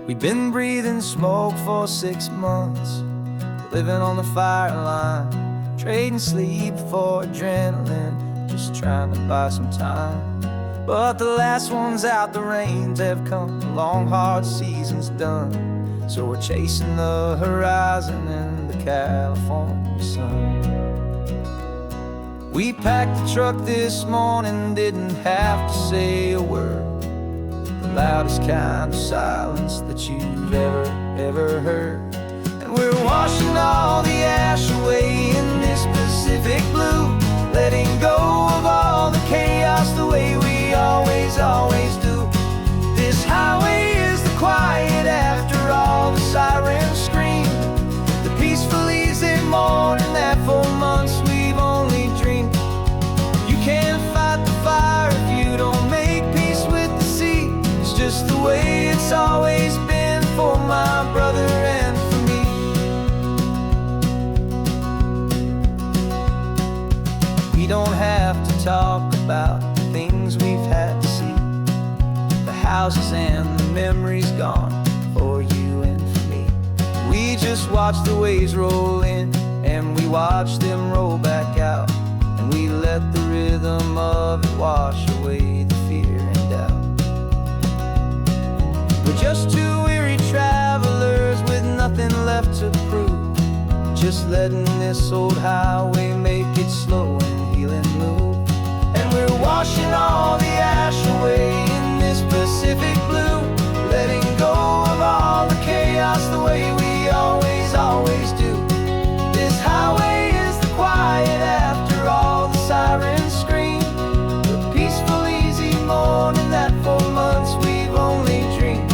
We've been breathing smoke for 6 months, living on the fire line, trading sleep for adrenaline, just trying to buy some time. But the last one's out, the rains have come, the long hard season's done. So we're chasing the horizon in the California sun. We packed the truck this morning, didn't have to say a word. The loudest kind of silence that you've ever heard. And we're washing all the ash away in this Pacific blue, letting go of all the chaos the way we always do. This highway is the quiet after all the sirens scream, the peaceful easy morning that for months we've only dreamed. You can't fight the fire if you don't make peace with the sea. It's just the way it's always been for my brother and for me. We don't have to talk about the things we've had to see, the houses and the memories gone for you and for me. We just watch the waves roll in and we watch them roll back out, and we let the rhythm of it wash away the fear and doubt. We're just two weary travelers with nothing left to prove, just letting this old highway make it slow and healing move. And we're washing all the ash away in this Pacific blue, letting go of all the chaos the way we always do. This highway is the quiet after all the sirens scream, the peaceful easy morning that for months we've only dreamed.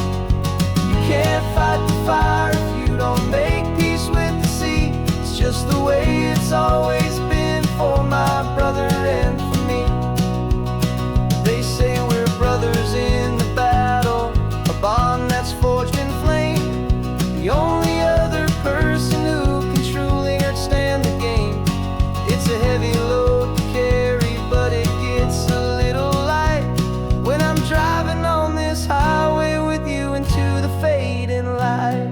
You can't fight the fire if you don't make peace with the sea. It's just the way it's always been for my brother and for me. They say we're brothers in the battle, a bond that's forged in flame. The only other person who can truly stand the game. It's a heavy load to carry, but it gets a little light when I'm driving on this highway with you into the fading light.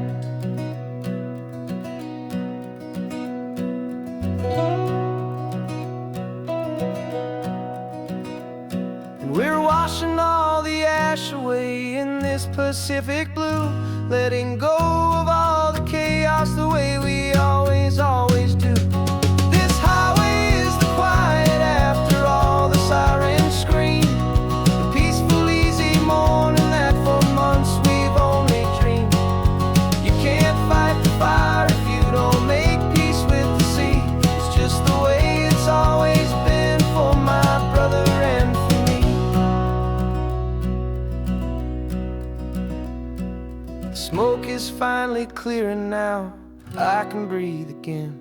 And we're washing all the ash away in this Pacific blue, letting go of all the chaos the way we always do. This highway is the quiet after all the sirens scream, the peaceful easy morning that for months we've only dreamed. You can't fight the fire if you don't make peace with the sea. It's just the way it's always been for my brother and for me. The smoke is finally clearing now, I can breathe again.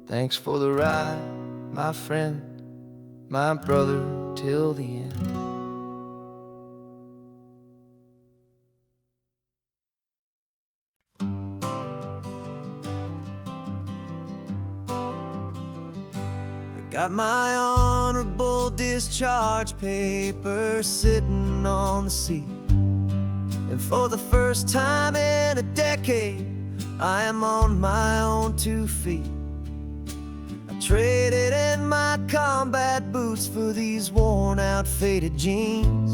Thanks for the ride, my friend, my brother, till the end. I got my honorable discharge paper sitting on the seat, and for the first time in a decade I am on my own 2 feet. I traded in my combat boots for these worn out faded jeans,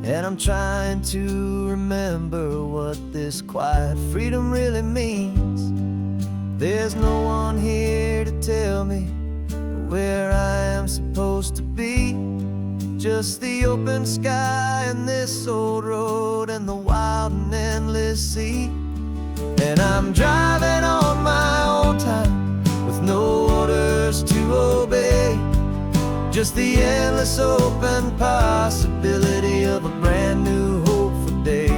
and I'm trying to remember what this quiet freedom really means. There's no one here to tell me where I am supposed to be, just the open sky and this old road and the wild and endless sea. And I'm driving on my own time with no orders to obey, just the endless open possibility of a brand new hopeful day.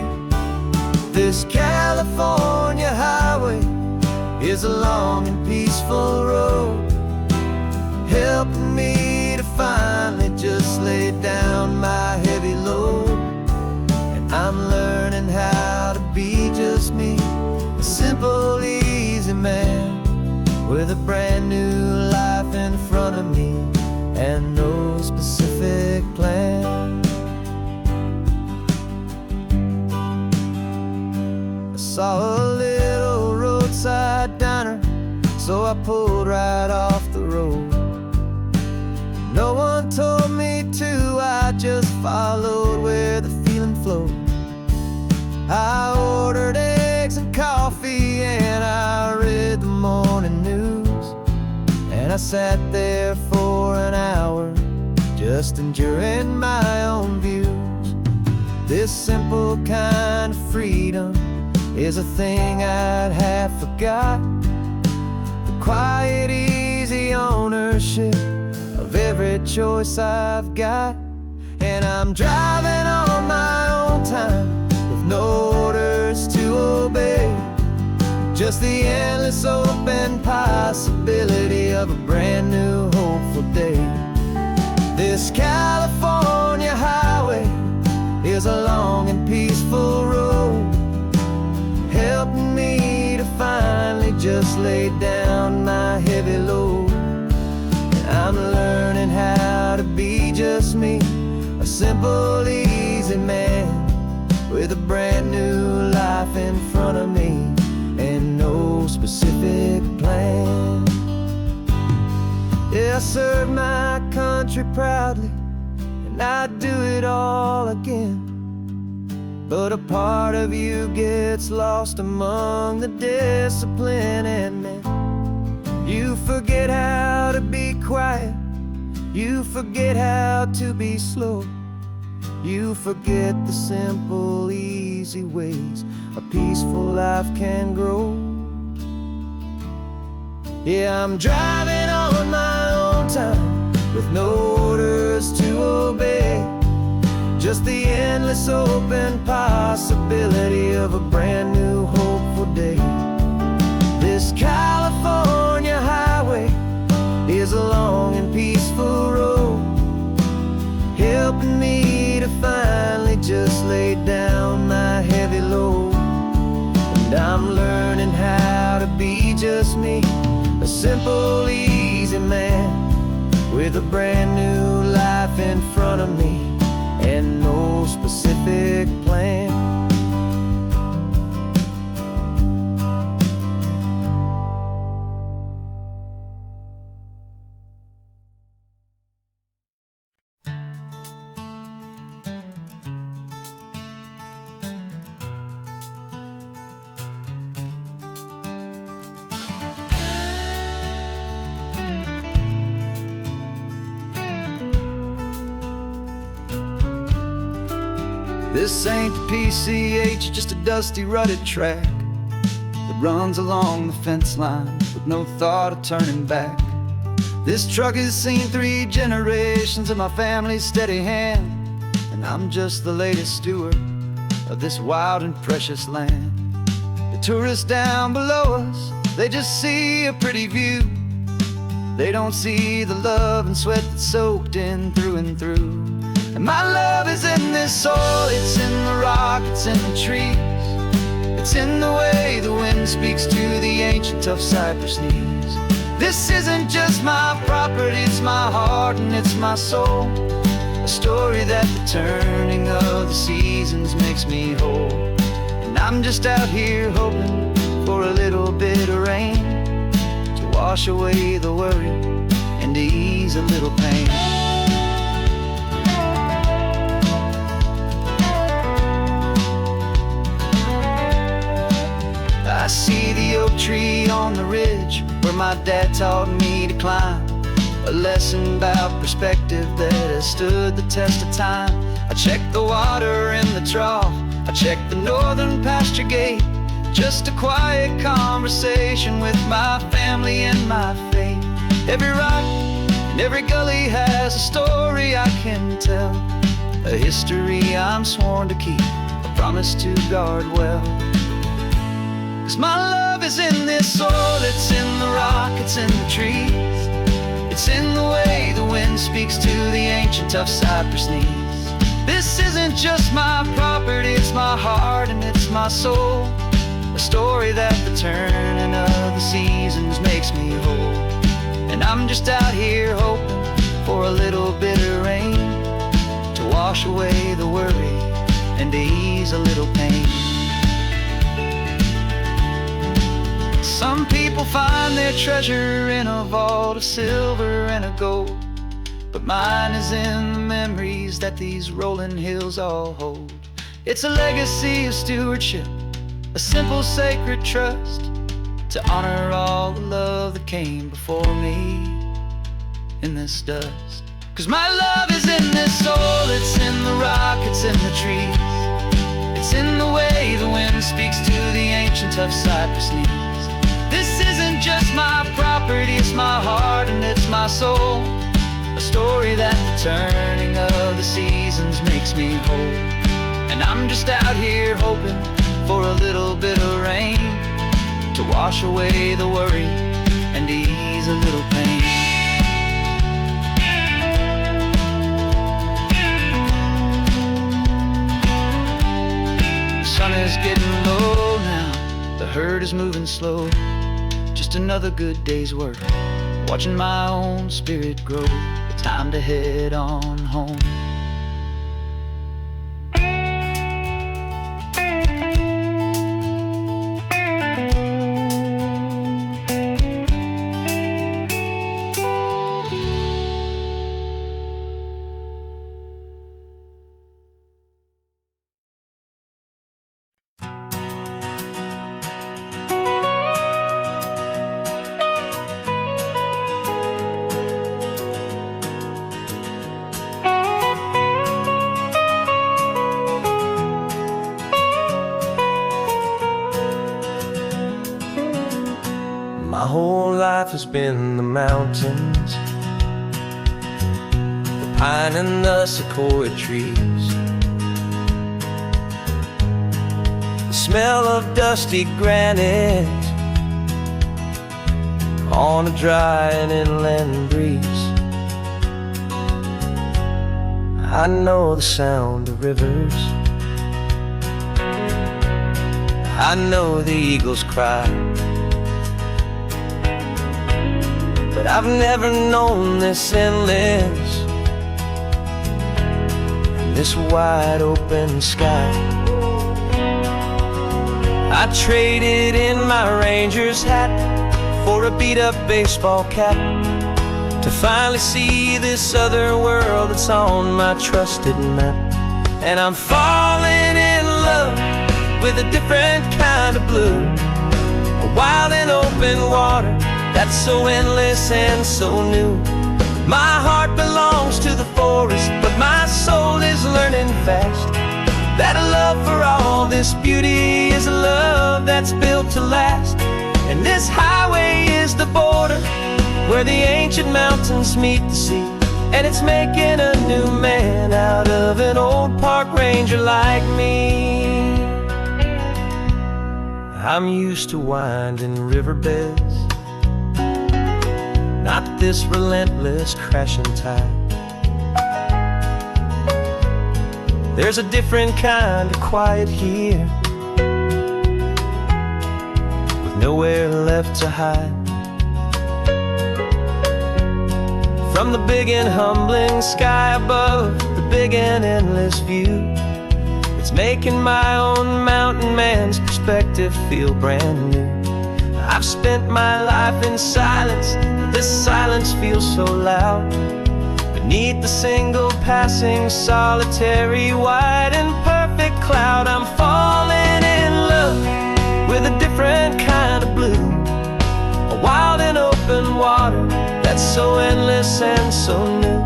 This California highway is a long and peaceful road, helping me to finally just lay down my heavy load. And I'm learning how to be just me, a simple, easy man with a brand new life in front of me and no specific plan. I pulled right off the road. No one told me to, I just followed where the feeling flowed. I ordered eggs and coffee and I read the morning news. And I sat there for an hour, just enjoying my own views. This simple kind of freedom is a thing I'd have forgot. The quiet, easy ownership of every choice I've got. And I'm driving on my own time with no orders to obey, just the endless open possibility of a brand new hopeful day. This California highway is a long and peaceful road, helping me to finally just lay down my heavy load. And I'm learning how to be just me, a simple, easy man with a brand new life in front of me and no specific plan. Yeah, I serve my country proudly and I'd do it all again. But a part of you gets lost among the discipline and men. You forget how to be quiet, you forget how to be slow, you forget the simple, easy ways a peaceful life can grow. Yeah, I'm driving on my own time with no orders to obey, just the endless open possibility of a brand new hopeful day. This California highway is a long and peaceful road, helping me to finally just lay down my heavy load. And I'm learning how to be just me, a simple, easy man with a brand new life in front of me and no specific plan. This ain't the PCH, just a dusty, rutted track that runs along the fence line with no thought of turning back. This truck has seen 3 generations of my family's steady hand, and I'm just the latest steward of this wild and precious land. The tourists down below us, they just see a pretty view. They don't see the love and sweat that's soaked in through and through. And my love is in this soil, it's in the rock, it's in the trees, it's in the way the wind speaks to the ancient tough cypress knees. This isn't just my property, it's my heart and it's my soul, a story that the turning of the seasons makes me whole. And I'm just out here hoping for a little bit of rain to wash away the worry and to ease a little pain. I see the oak tree on the ridge where my dad taught me to climb, a lesson about perspective that has stood the test of time. I check the water in the trough, I check the northern pasture gate, just a quiet conversation with my family and my faith. Every rock and every gully has a story I can tell, a history I'm sworn to keep, a promise to guard well. 'Cause my love is in this soil, it's in the rock, it's in the trees, it's in the way the wind speaks to the ancient tough cypress knees. This isn't just my property, it's my heart and it's my soul, a story that the turning of the seasons makes me whole. And I'm just out here hoping for a little bit of rain to wash away the worry and to ease a little pain. Some people find their treasure in a vault of silver and of gold, but mine is in the memories that these rolling hills all hold. It's a legacy of stewardship, a simple sacred trust, to honor all the love that came before me in this dust. 'Cause my love is in this soul, it's in the rock, it's in the trees, it's in the way the wind speaks to the ancient tough cypress knees. This isn't just my property, it's my heart and it's my soul, a story that the turning of the seasons makes me whole. And I'm just out here hoping for a little bit of rain to wash away the worry and ease a little pain. The sun is getting low now, the herd is moving slow, just another good day's work, watching my own spirit grow. Time to head on home. My whole life has been the mountains, the pine and the sequoia trees, the smell of dusty granite on a dry and inland breeze. I know the sound of rivers, I know the eagles cry, but I've never known this endless and this wide open sky. I traded in my ranger's hat for a beat-up baseball cap to finally see this other world that's on my trusted map. And I'm falling in love with a different kind of blue, a wild and open water that's so endless and so new. My heart belongs to the forest, but my soul is learning fast that a love for all this beauty is a love that's built to last. And this highway is the border where the ancient mountains meet the sea, and it's making a new man out of an old park ranger like me. I'm used to winding riverbeds, not this relentless crashing tide. There's a different kind of quiet here, with nowhere left to hide. From the big and humbling sky above, the big and endless view, it's making my own mountain man's perspective feel brand new. I've spent my life in silence, but this silence feels so loud. Beneath the single passing solitary white and perfect cloud, I'm falling in love with a different kind of blue, a wild and open water that's so endless and so new.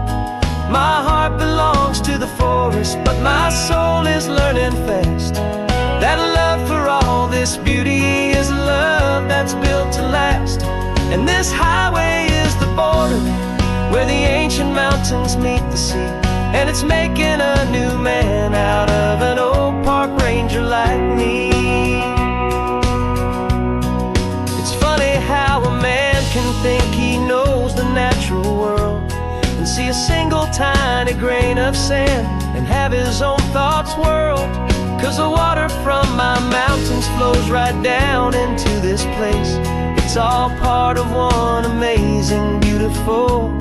My heart belongs to the forest, but my soul is learning fast that love for all this beauty is love that's built to last. And this highway is the border where the ancient mountains meet the sea, and it's making a new man out of an old park ranger like me. It's funny how a man can think he knows the natural world and see a single tiny grain of sand and have his own thoughts whirled. 'Cause the water from my mountains flows right down into this place. It's all part of one amazing, beautiful,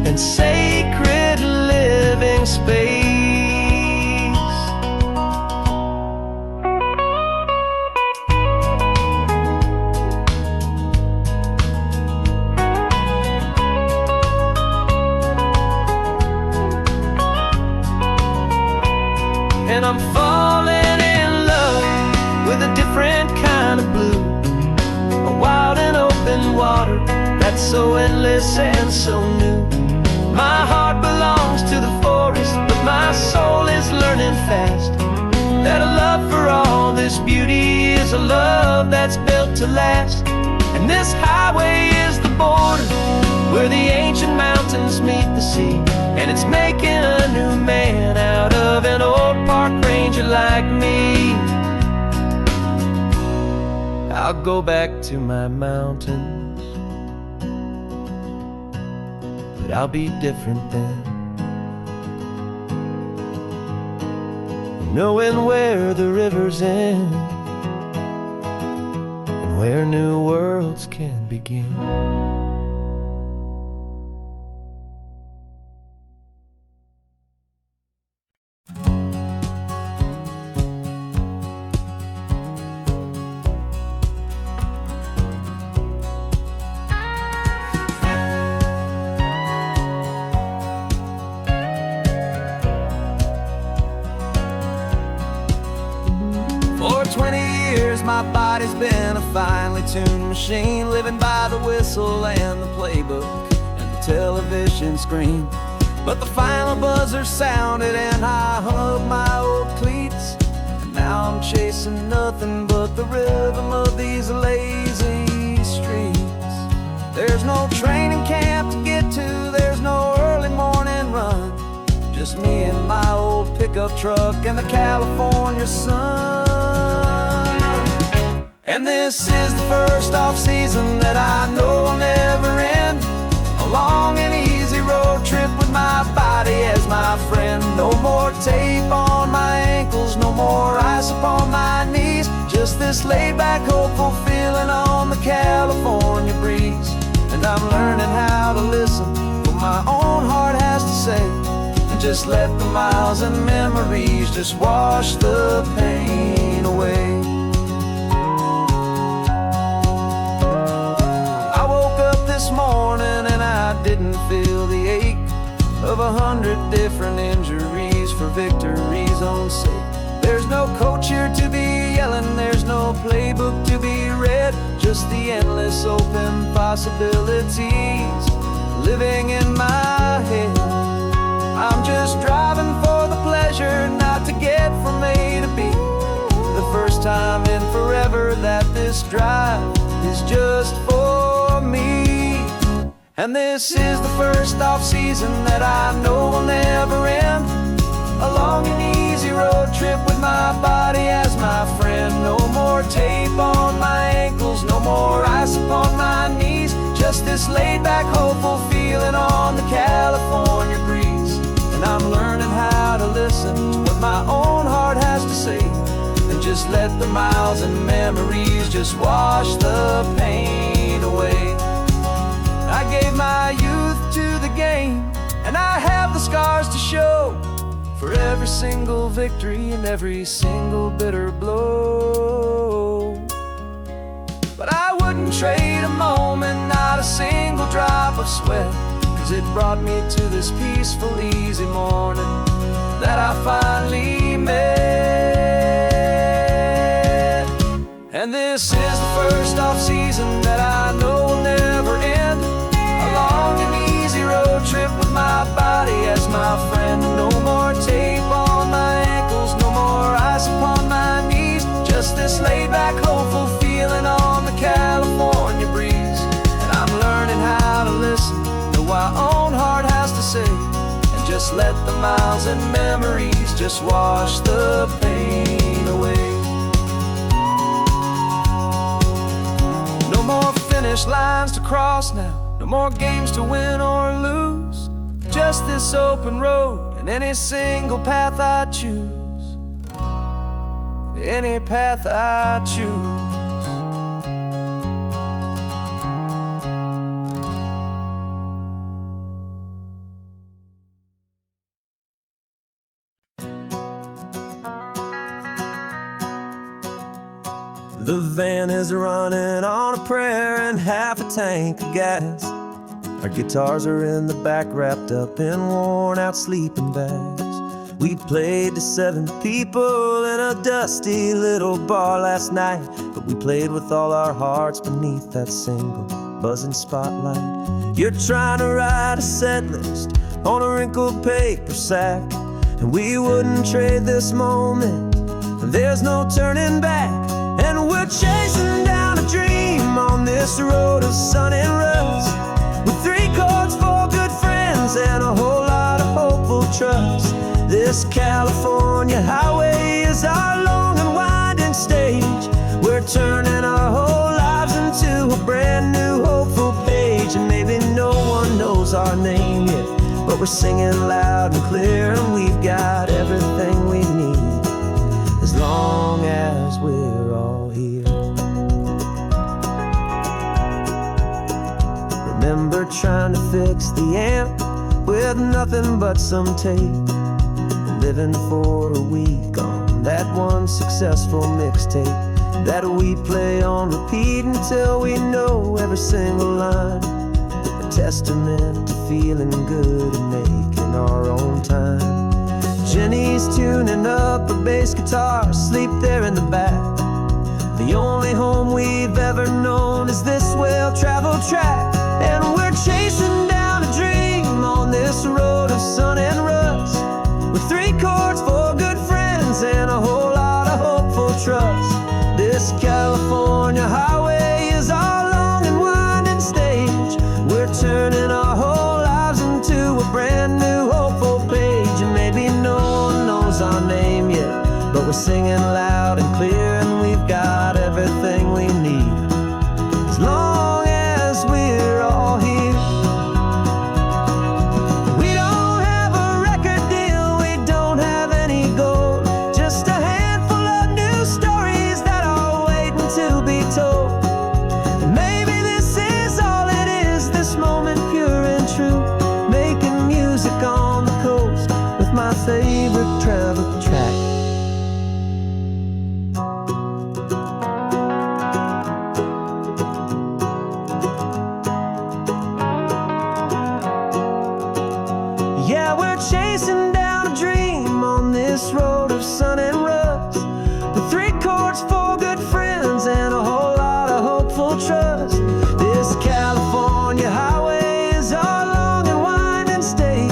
and sacred living space. and I'm falling in love with a different kind of blue. A wild and open water that's so endless and so new. My heart belongs to the forest, but my soul is learning fast that a love for all this beauty is a love that's built to last. And this highway is the border where the ancient mountains meet the sea, and it's making a new man out of an old park ranger like me. I'll go back to my mountains, but I'll be different then, knowing where the rivers end and where new worlds can begin. For 20 years my body's been a finely tuned machine, living by the whistle and the playbook and the television screen. But the final buzzer sounded and I hung up my old cleats, and now I'm chasing nothing but the rhythm of these lazy streets. There's no training camp to get to, there's no early morning run, just me and my old pickup truck and the California sun. And this is the first off-season that I know will never end, a long and easy road trip with my body as my friend. No more tape on my ankles, no more ice upon my knees, just this laid-back, hopeful feeling on the California breeze. And I'm learning how to listen to what my own heart has to say, and just let the miles and memories just wash the pain away. This morning and I didn't feel the ache of 100 different injuries for victory's own sake. There's no coach here to be yelling, there's no playbook to be read, just the endless open possibilities living in my head. I'm just driving for the pleasure, not to get from A to B. The first time in forever that this drive is just for me. And this is the first off-season that I know will never end, a long and easy road trip with my body as my friend. No more tape on my ankles, no more ice upon my knees, just this laid-back, hopeful feeling on the California breeze. And I'm learning how to listen to what my own heart has to say, and just let the miles and memories just wash the pain away. I gave my youth to the game, and I have the scars to show for every single victory and every single bitter blow. But I wouldn't trade a moment, not a single drop of sweat, 'cause it brought me to this peaceful, easy morning that I finally met. And this is the first off-season that I know will never end, a long and easy road trip with my body as my friend. No more tape on my ankles, no more ice upon my knees, just this laid-back, hopeful feeling on the California breeze. And I'm learning how to listen to what my own heart has to say, and just let the miles and memories just wash the pain away. No more finish lines to cross now, no more games to win or lose, just this open road and any single path I choose, any path I choose. The van is running on a prayer and half a tank of gas. Our guitars are in the back, wrapped up in worn-out sleeping bags. We played to 7 people in a dusty little bar last night, but we played with all our hearts beneath that single buzzing spotlight. You're trying to write a set list on a wrinkled paper sack, and we wouldn't trade this moment. There's no turning back, and we're chasing down a dream on this road of sun and rust, with 3 chords, 4 good friends, and a whole lot of hopeful trust. This California highway is our long and winding stage. We're turning our whole lives into a brand new hopeful page. And maybe no one knows our name yet, but we're singing loud and clear, and we've got everything we need, as long as we're all here. Remember trying to fix the amp with nothing but some tape, living for a week on that one successful mixtape that we play on repeat until we know every single line. A testament to feeling good and making our own time. Jenny's tuning up her bass guitar, asleep there in the back. The only home we've ever known is this well-traveled track, and we're chasing down a dream on this road of sun and rust, with 3 chords, 4 good friends, and a whole lot of hopeful trust. This California highway is our long and winding stage. We're turning our whole lives into a brand new hopeful page. And maybe no one knows our name yet, but we're singing loud and clear, and we've got everything we need, as long as we're all here. My favorite travel track. Yeah, we're chasing down a dream on this road of sun and rust, with 3 chords, 4 good friends, and a whole lot of hopeful trust. This California highway is our long and winding stage.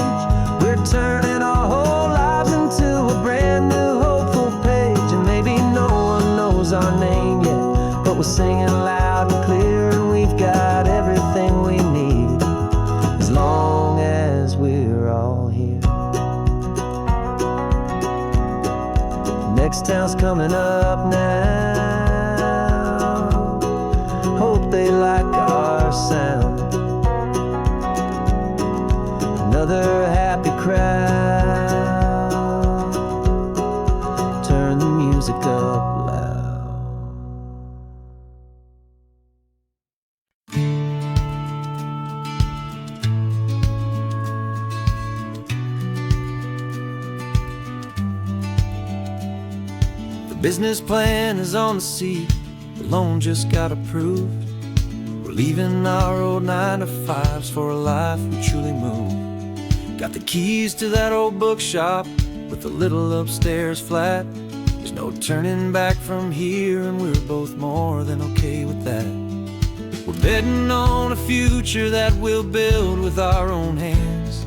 We're turning our whole lives into a brand new hopeful page. And maybe no one knows our name yet, but we're singing loud and clear, and we've got everything we need, as long as we're all here. Next town's coming up now. Hope they like our sound. Another happy crowd. Turn the music up loud. The business plan is on the seat, the loan just got approved. We're leaving our old 9-to-5s for a life we truly move. Got the keys to that old bookshop with the little upstairs flat. There's no turning back from here, and we're both more than okay with that. We're betting on a future that we'll build with our own hands,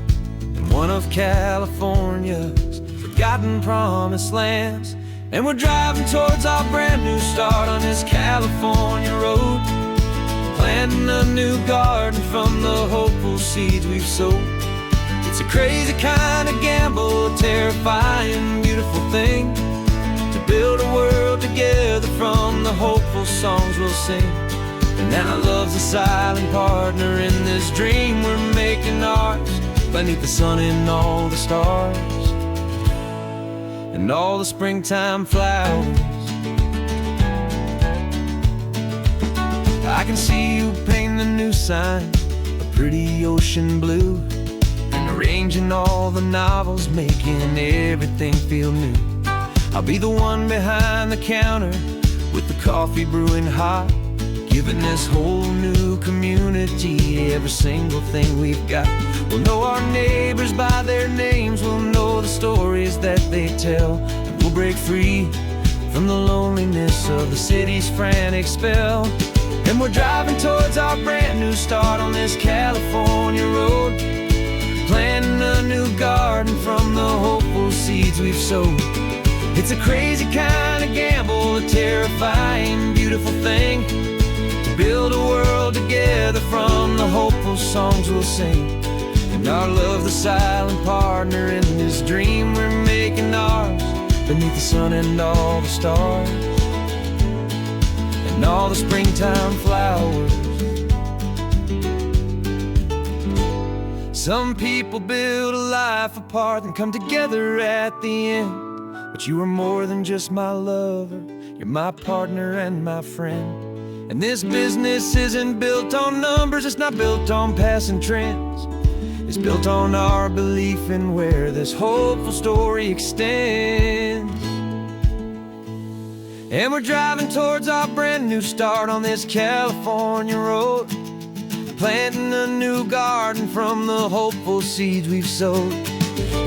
in one of California's forgotten promised lands. And we're driving towards our brand new start on this California road, planting a new garden from the hopeful seeds we've sowed. It's a crazy kind of gamble, a terrifying, beautiful thing, to build a world together from the hopeful songs we'll sing. And now love's a silent partner in this dream we're making ours, beneath the sun and all the stars, and all the springtime flowers. I can see you painting the new sign a pretty ocean blue, and arranging all the novels, making everything feel new. I'll be the one behind the counter with the coffee brewing hot, giving this whole new community every single thing we've got. We'll know our neighbors by their names, we'll know the stories stories that they tell, and we'll break free from the loneliness of the city's frantic spell. And we're driving towards our brand new start on this California road, planting a new garden from the hopeful seeds we've sowed. It's a crazy kind of gamble, a terrifying, beautiful thing, to build a world together from the hopeful songs we'll sing. And our love's the silent partner in this dream we're making ours, beneath the sun and all the stars, and all the springtime flowers. Some people build a life apart and come together at the end, but you are more than just my lover, you're my partner and my friend. And this business isn't built on numbers, it's not built on passing trends. It's built on our belief in where this hopeful story extends. And we're driving towards our brand new start on this California road, planting a new garden from the hopeful seeds we've sowed.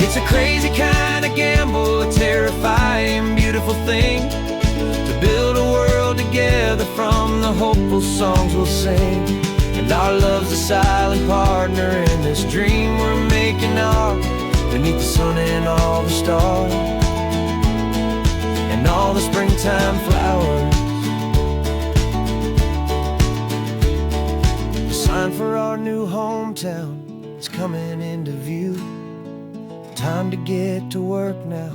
It's a crazy kind of gamble, a terrifying, beautiful thing, to build a world together from the hopeful songs we'll sing. And our love's a silent partner in this dream we're making ours, beneath the sun and all the stars, and all the springtime flowers. The sign for our new hometown is coming into view. Time to get to work now,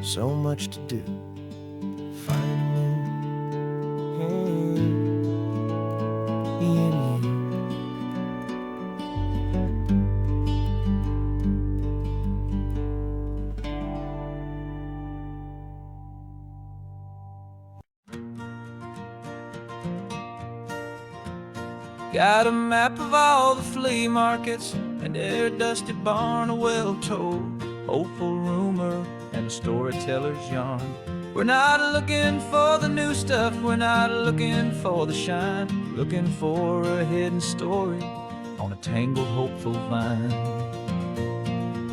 so much to do. Finding in you. Got a map of all the flea markets and every dusty barn, a well-told, hopeful rumor, and a storyteller's yarn. We're not looking for the new stuff, we're not looking for the shine, looking for a hidden story on a tangled, hopeful vine.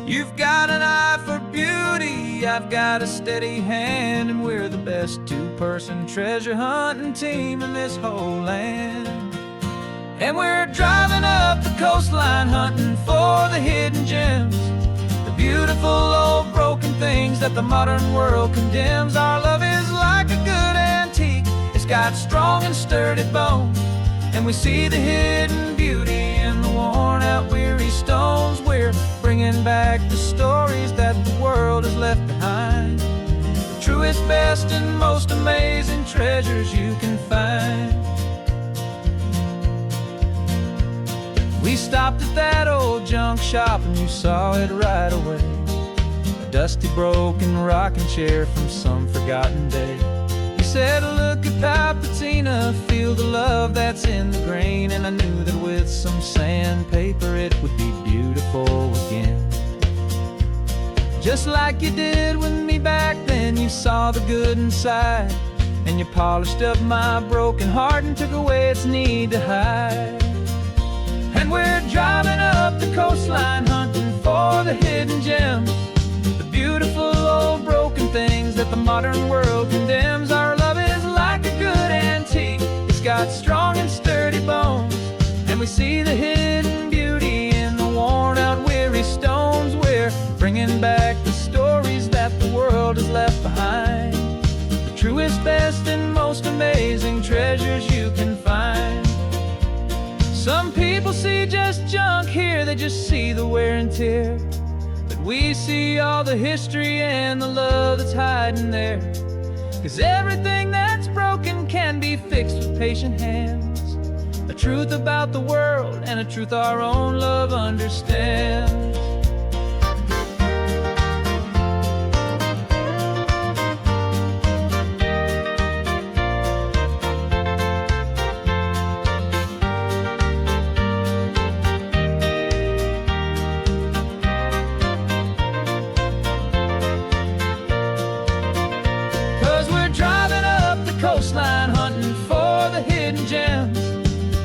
You've got an eye for beauty, I've got a steady hand, and we're the best two-person treasure hunting team in this whole land. And we're driving up the coastline hunting for the hidden gems, the beautiful old broken things that the modern world condemns. Our love is like a good antique, it's got strong and sturdy bones, and we see the hidden beauty in the worn out weary stones. We're bringing back the stories that the world has left behind, the truest, best, and most amazing treasures you can find. We stopped at that old junk shop and you saw it right away, a dusty, broken rocking chair from some forgotten day. You said, look at that patina, feel the love that's in the grain, and I knew that with some sandpaper it would be beautiful again. Just like you did with me back then, you saw the good inside, and you polished up my broken heart and took away its need to hide. And we're driving up the coastline hunting for the hidden gems, the beautiful old broken things that the modern world condemns. Our love is like a good antique, it's got strong and sturdy bones, and we see the hidden beauty in the worn out weary stones. We're bringing back the stories that the world has left behind, the truest, best, and most amazing treasures you can find. Some people see just junk here, they just see the wear and tear, but we see all the history and the love that's hiding there. 'Cause everything that's broken can be fixed with patient hands, a truth about the world and a truth our own love understands. 'Cause we're driving up the coastline hunting for the hidden gems,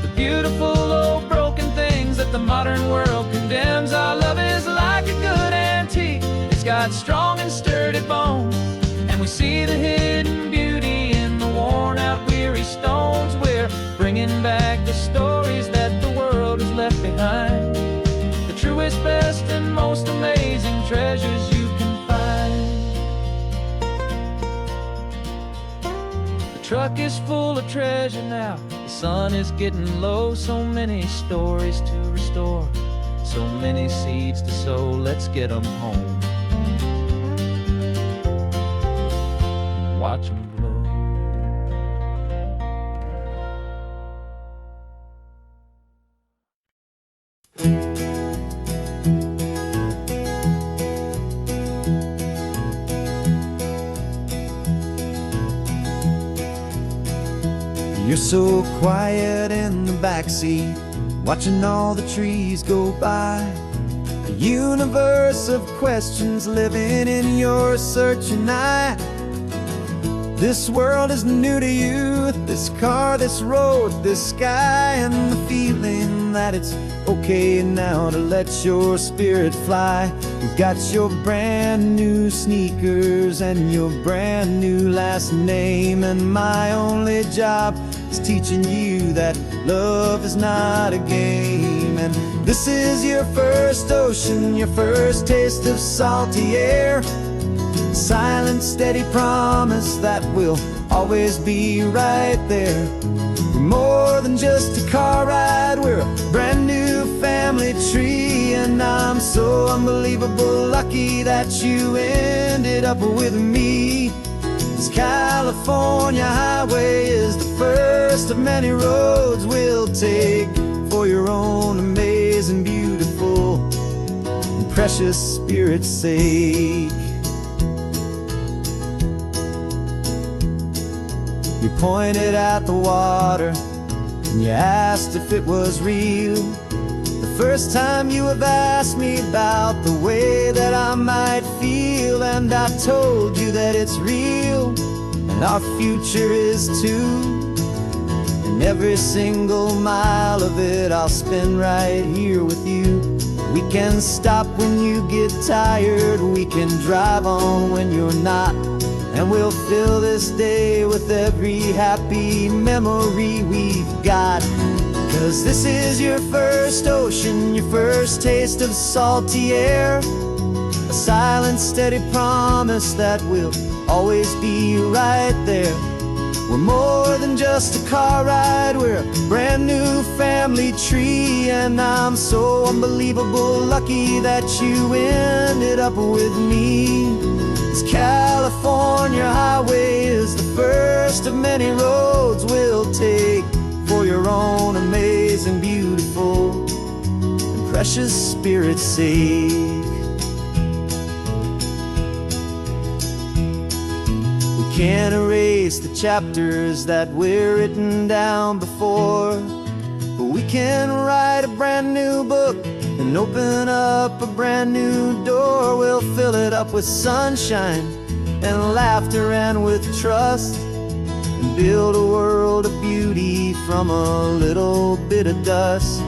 the beautiful old broken things that the modern world condemns. Our love is like a good antique, it's got got strong and sturdy bones, and we see the hidden beauty in the worn out weary stones. We're bringing back the stories that the world has left behind, the truest, best, and most amazing treasures you can find. The truck is full of treasure now, the sun is getting low. So many stories to restore, so many seeds to sow. Let's get them home, watch them blow. You're so quiet in the backseat, watching all the trees go by. A universe of questions living in your searching eye. This world is new to you, this car, this road, this sky, and the feeling that it's okay now to let your spirit fly. You've got your brand new sneakers and your brand new last name, and my only job is teaching you that love is not a game. And this is your first ocean, your first taste of salty air, silent, steady promise that we'll always be right there. We're more than just a car ride, we're a brand new family tree, and I'm so unbelievable lucky that you ended up with me. This California highway is the first of many roads we'll take for your own amazing, beautiful, and precious spirit's sake. You pointed at the water and you asked if it was real. The first time you have asked me about the way that I might feel, and I told you that it's real and our future is too. And every single mile of it I'll spend right here with you. We can stop when you get tired, we can drive on when you're not, and we'll fill this day with every happy memory we've got. 'Cause this is your first ocean, your first taste of salty air, a silent, steady promise that we'll always be right there. We're more than just a car ride, we're a brand new family tree, and I'm so unbelievable lucky that you ended up with me. This California highway is the first of many roads we'll take for your own amazing, beautiful, and precious spirit's sake. We can't erase the chapters that we're written down before, but we can write a brand new book and open up a brand new door. We'll fill it up with sunshine and laughter and with trust, and build a world of beauty from a little bit of dust.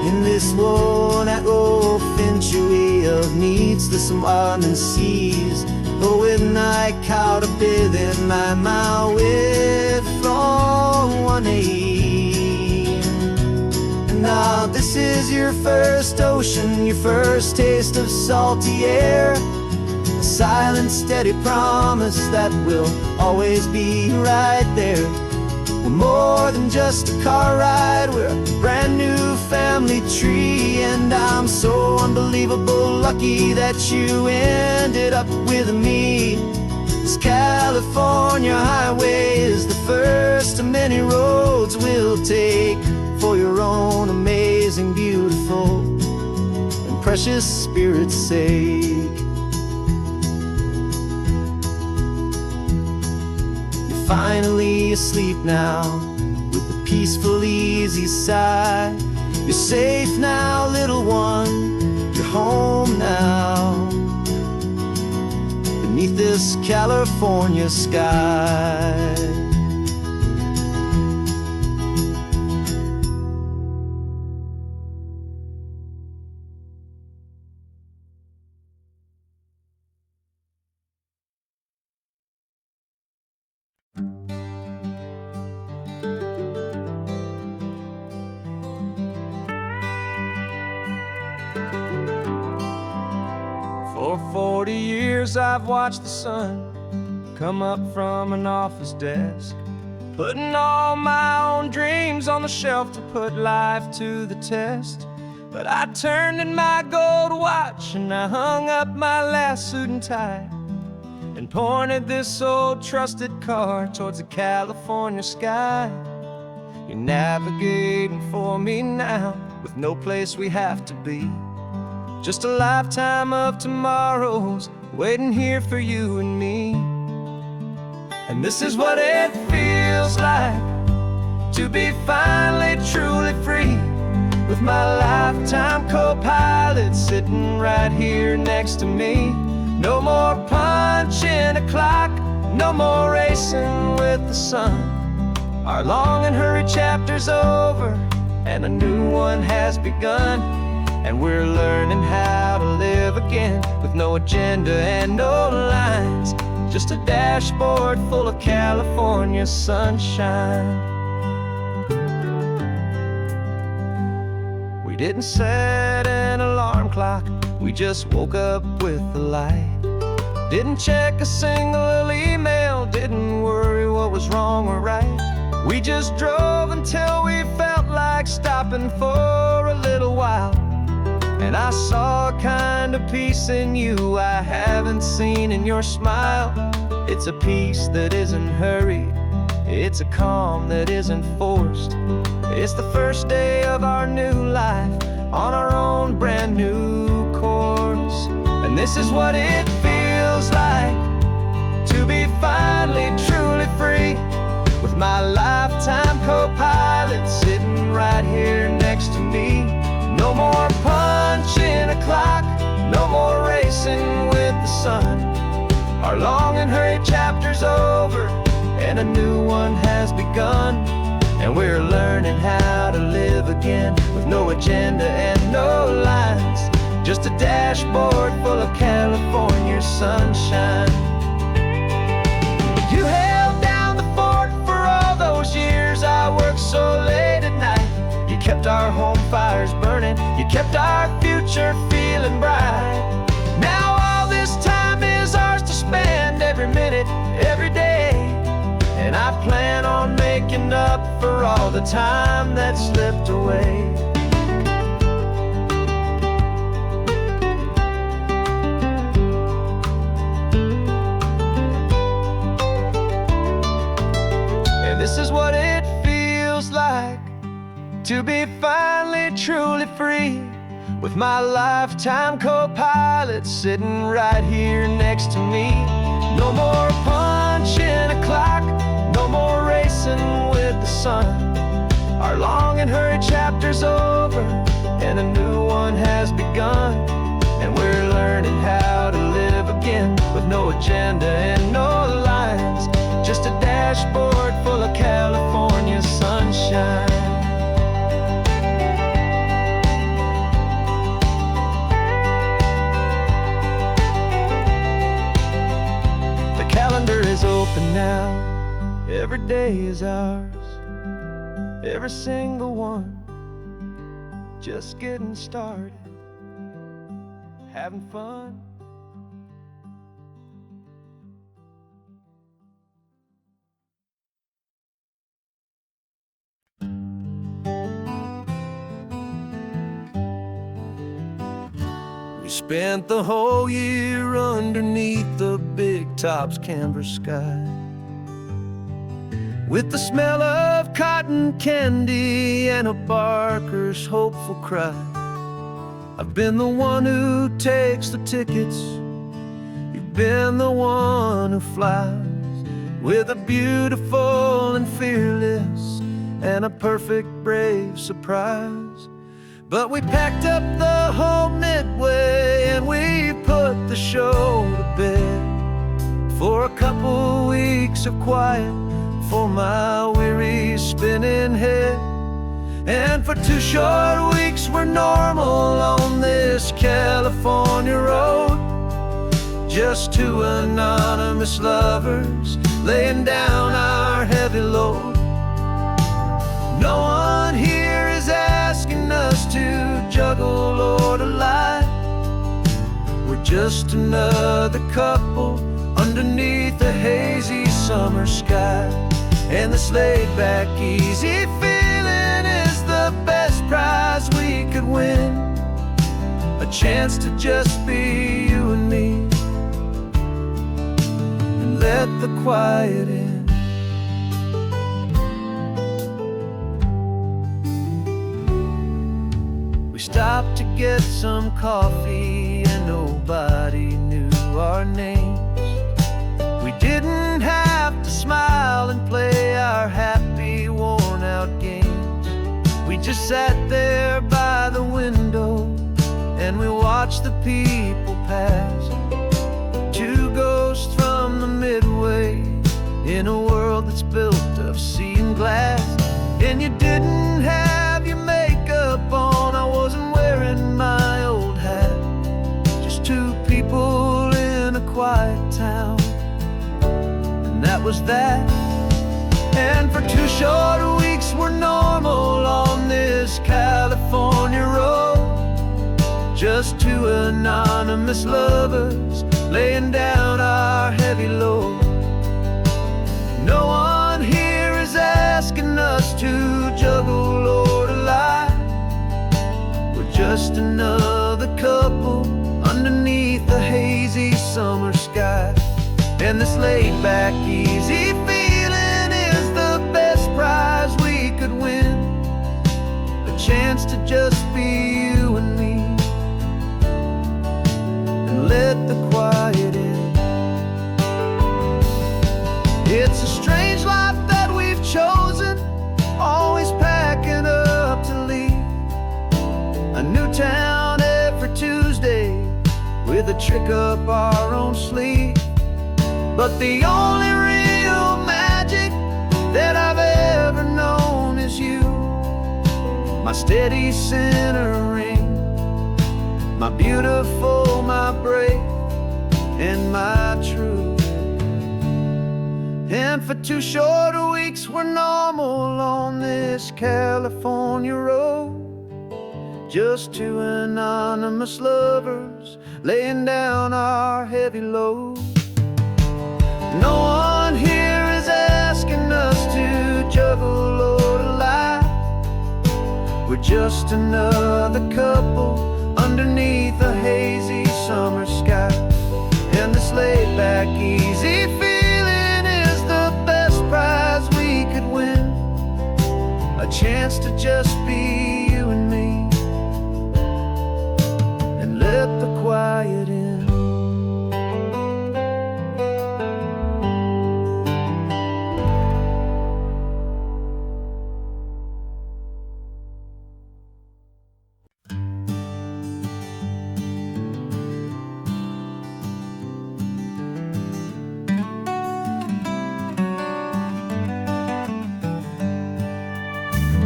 In this world that finchuí of needs the sumwanan seas, but with night caught a bit in my way from one aim. And now this is your first ocean, your first taste of salty air, a silent, steady promise that we'll always be right there. We're more than just a car ride, we're a brand new family tree, and I'm so unbelievable lucky that you ended up with me. This California highway is the first of many roads we'll take for your own amazing, beautiful, and precious spirit's sake. You're finally asleep now with a peaceful, easy sigh. You're safe now, little one, you're home now, beneath this California sky. For 40 years I've watched the sun come up from an office desk, putting all my own dreams on the shelf to put life to the test. But I turned in my gold watch and I hung up my last suit and tie, and pointed this old trusted car towards the California sky. You're navigating for me now, with no place we have to be, just a lifetime of tomorrows waiting here for you and me. And this is what it feels like to be finally truly free, with my lifetime co-pilot sitting right here next to me. No more punching a clock, no more racing with the sun. Our long and hurried chapter's over, and a new one has begun. And we're learning how to live again, with no agenda and no lines, just a dashboard full of California sunshine. We didn't set an alarm clock, we just woke up with the light. Didn't check a single email, didn't worry what was wrong or right. We just drove until we felt like stopping for a little while. And I saw a kind of peace in you I haven't seen in your smile. It's a peace that isn't hurried, it's a calm that isn't forced. It's the first day of our new life on our own brand new course. And this is what it feels like to be finally truly free, with my lifetime co-pilot sitting right here next to me. No more punching a clock, no more racing with the sun. Our long and hurried chapter's over, and a new one has begun. And we're learning how to live again, with no agenda and no lines, just a dashboard full of California sunshine. You held down the fort for all those years I worked so late at night. You kept our home fires burning, you kept our future feeling bright. Now all this time is ours to spend, every minute, every day. And I plan on making up for all the time that slipped away. And this is what it feels like to be finally truly free, with my lifetime co-pilot sitting right here next to me. No more punching a clock, no more racing with the sun. Our long and hurried chapter's over, and a new one has begun. And we're learning how to live again, with no agenda and no lines, just a dashboard full of California sunshine. Is open now, every day is ours, every single one, just getting started, having fun. We spent the whole year underneath the big top's canvas sky, with the smell of cotton candy and a barker's hopeful cry. I've been the one who takes the tickets, you've been the one who flies, with a beautiful and fearless and a perfect brave surprise. But we packed up the whole Midway and we put the show to bed, for a couple weeks of quiet for my weary spinning head. And for 2 short weeks we're normal on this California road, just 2 anonymous lovers laying down our heavy load. No one here is asking us to juggle or to lie. We're just another couple underneath the hazy summer sky. And this laid-back, easy feeling is the best prize we could win. A chance to just be you and me, and let the quiet in. We stopped to get some coffee and nobody knew our names. We didn't have to smile and play our happy, worn-out games. We just sat there by the window and we watched the people pass. Two ghosts from the Midway in a world that's built of sea and glass. And you didn't have your makeup on, I wasn't wearing my old hat. Just two people in a quiet town, and that was that. And for 2 short weeks we're normal on this California road. Just two anonymous lovers laying down our heavy load. No one here is asking us to juggle or to lie. We're just another couple underneath the hazy summer sky. And this laid-back, easy feeling is the best prize we could win. A chance to just be you and me, and let the quiet in. It's a strange life that we've chosen, always packing up to leave. A new town every Tuesday with a trick up our own sleeve. But the only real magic that I've ever known is you, my steady centering, my beautiful, my brave, and my true. And for 2 short weeks we're normal on this California road. Just two anonymous lovers laying down our heavy load. No one here is asking us to juggle or to lie. We're just another couple underneath a hazy summer sky. And this laid-back, easy feeling is the best prize we could win. A chance to just be you and me, and let the quiet in.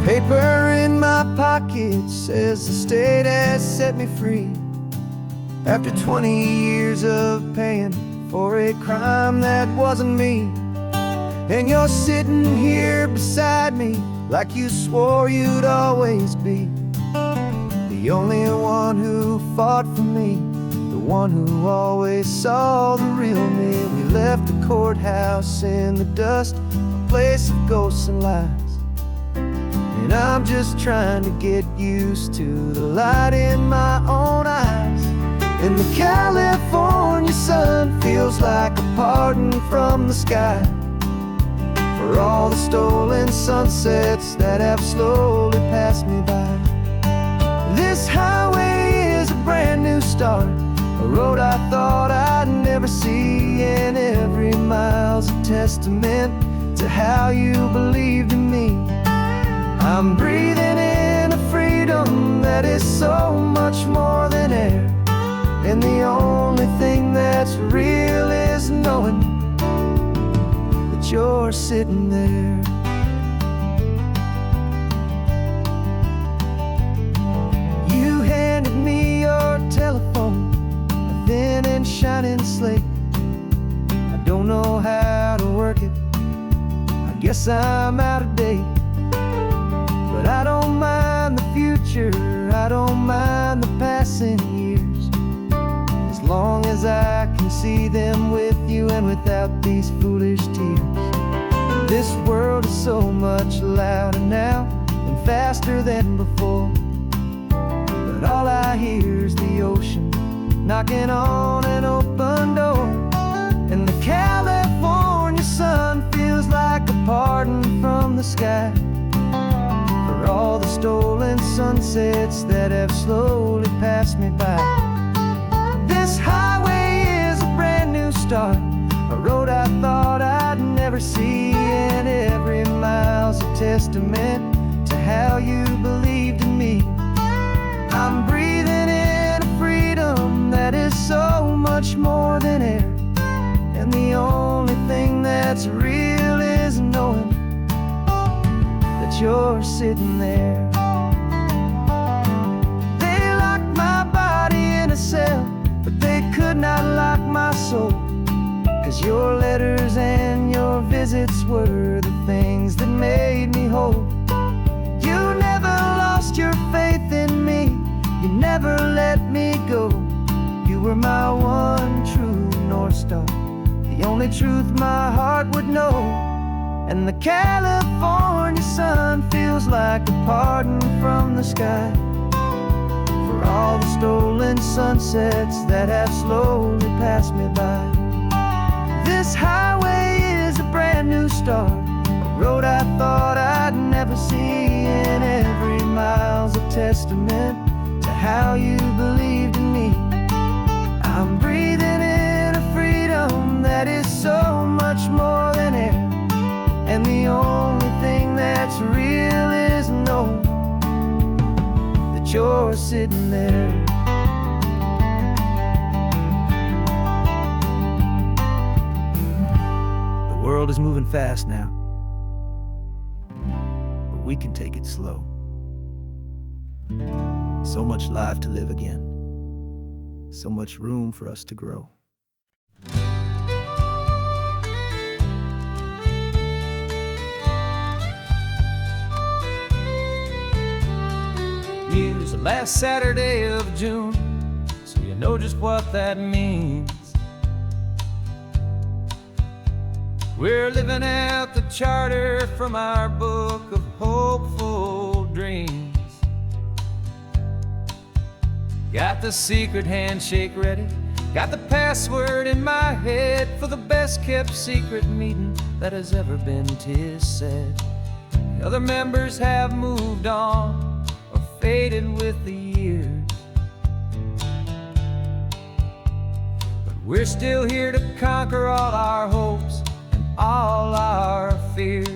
Paper in my pocket says the state has set me free after 20 years of paying for a crime that wasn't me. And you're sitting here beside me like you swore you'd always be the only one who fought for me, the one who always saw the real me. We left the courthouse in the dust, a place of ghosts and lies. And I'm just trying to get used to the light in my own eyes. And the California sun feels like a pardon from the sky for all the stolen sunsets that have slowly passed me by. This highway is a brand new start, a road I thought I'd never see. And every mile's a testament to how you believed in me. I'm breathing in a freedom that is so much more than air. And the only thing that's real is knowing that you're sitting there. You handed me your telephone, a thin and shining slate. I don't know how to work it, Guess I'm out of date, but I don't mind the future, I don't mind the passing years, as long as I can see them with you and without these foolish tears. This world is so much louder now and faster than before, but all I hear is the ocean knocking on an open door. And the California sun feels like a pardon from the sky for all the stolen sunsets that have slowly passed me by. This highway is a brand new start, a road I thought I'd never see, and every mile's a testament to how you believed in me. I'm breathing in a freedom that is so much more than air, and the only thing that's real is knowing that you're sitting there. They locked my body in a cell, but they could not lock my soul, 'cause your letters and your visits were the things that made me whole. You never lost your faith in me, you never let me go. You were my one true North Star, the only truth my heart would know. And the California sun feels like a pardon from the sky for all the stolen sunsets that have slowly passed me by. This highway is a brand new start, a road I thought I'd never see, and every mile's a testament to how you believed in me. I'm breathing in a freedom that is so much more than air, and the only thing that's real is knowing that you're sitting there. The world is moving fast now, but we can take it slow. So much life to live again, so much room for us to grow. Here's the last Saturday of June, so you know just what that means. We're living out the charter from our book of hopeful dreams. Got the secret handshake ready, got the password in my head for the best kept secret meeting that has ever been, 'tis said. The other members have moved on or faded with the years, but we're still here to conquer all our hopes and all our fears.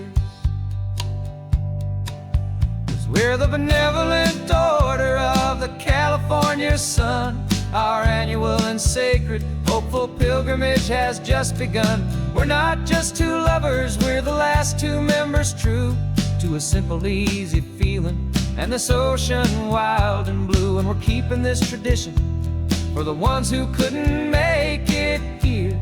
'Cause we're the benevolent order of the California sun. Our annual and sacred hopeful pilgrimage has just begun. We're not just two lovers, we're the last two members true to a simple, easy feeling and this ocean wild and blue. And we're keeping this tradition for the ones who couldn't make it here,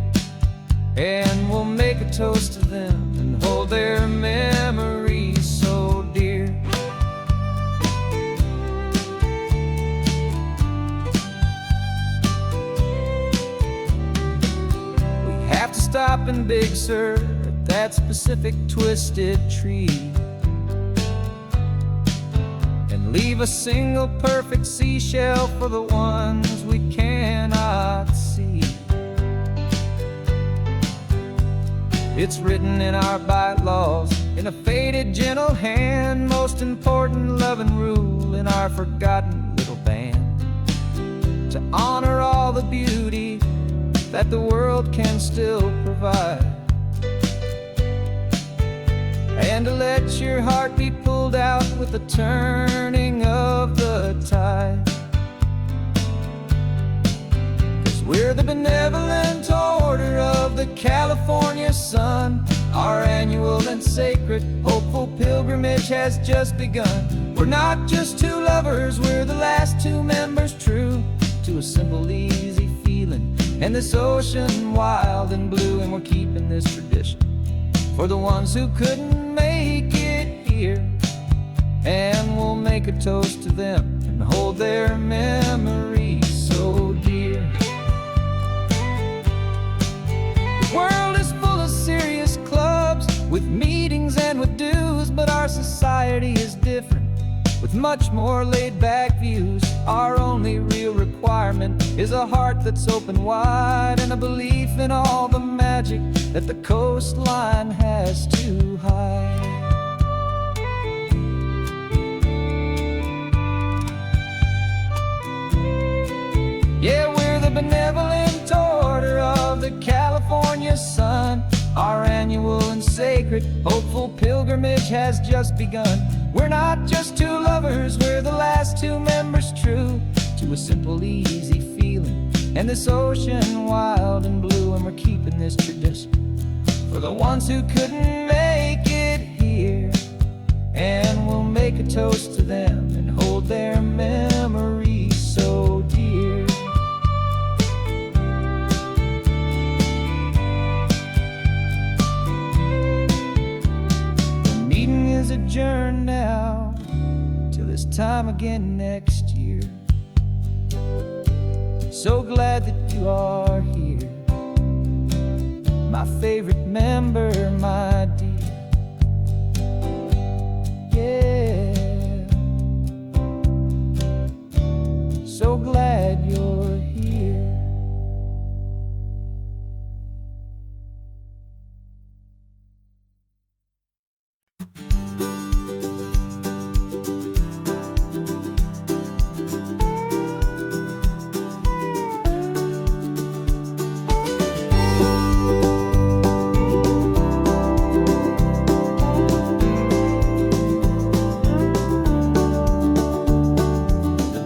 and we'll make a toast to them and hold their memories so dear. We have to stop in Big Sur at that specific twisted tree and leave a single perfect seashell for the ones we cannot see. It's written in our bylaws in a faded gentle hand, most important loving rule in our forgotten little band, to honor all the beauty that the world can still provide, and to let your heart be pulled out with the turning of the tide. 'Cause we're the benevolent order of the California sun. Our annual and sacred hopeful pilgrimage has just begun. We're not just two lovers, we're the last two members true to a simple, easy feeling and this ocean wild and blue. And we're keeping this tradition for the ones who couldn't make it here, and we'll make a toast to them and hold their memories so dear. The world is full of serious clubs with meetings and with dues, but our society is different, with much more laid-back views. Our only real requirement is a heart that's open wide, and a belief in all the magic that the coastline has to hide. Yeah, we're the benevolent order of the California sun. Our annual and sacred, hopeful pilgrimage has just begun. We're not just two lovers, we're the last two members true to a simple, easy feeling, and this ocean wild and blue. And we're keeping this tradition for the ones who couldn't make it here, and we'll make a toast to them and hold their memories so dear. The meeting is adjourned now till this time again next year. So glad that you are here, my favorite member, my dear. Yeah, so glad you're here.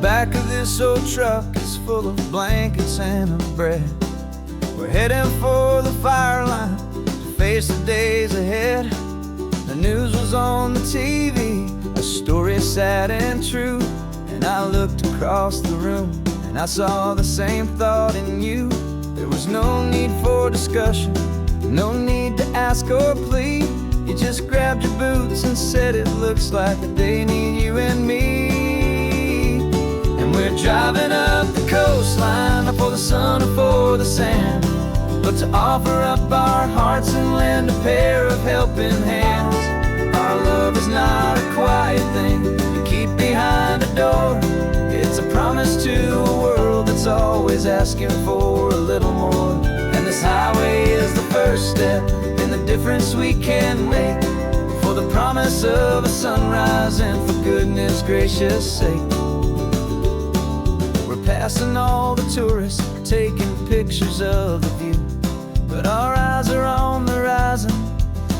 Back of this old truck is full of blankets and of bread. We're heading for the fire line to face the days ahead. The news was on the TV, a story sad and true, and I looked across the room and I saw the same thought in you. There was no need for discussion, no need to ask or plead. You just grabbed your boots and said it looks like the day need you and me. We're driving up the coastline, not for the sun or for the sand, but to offer up our hearts and lend a pair of helping hands. Our love is not a quiet thing you keep behind a door. It's a promise to a world that's always asking for a little more. And this highway is the first step in the difference we can make, for the promise of a sunrise and for goodness gracious sake. Passing all the tourists, taking pictures of the view, but our eyes are on the horizon,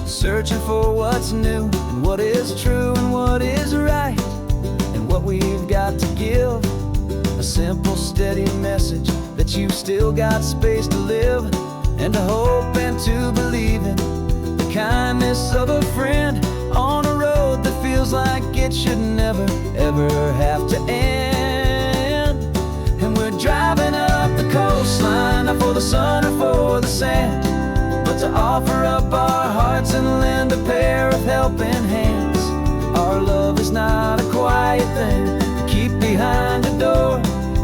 searching for what's new and what is true and what is right, and what we've got to give. A simple, steady message that you've still got space to live, and to hope and to believe in the kindness of a friend on a road that feels like it should never, ever have to end. And we're driving up the coastline, not for the sun or for the sand, but to offer up our hearts and lend a pair of helping hands. Our love is not a quiet thing to keep behind a door.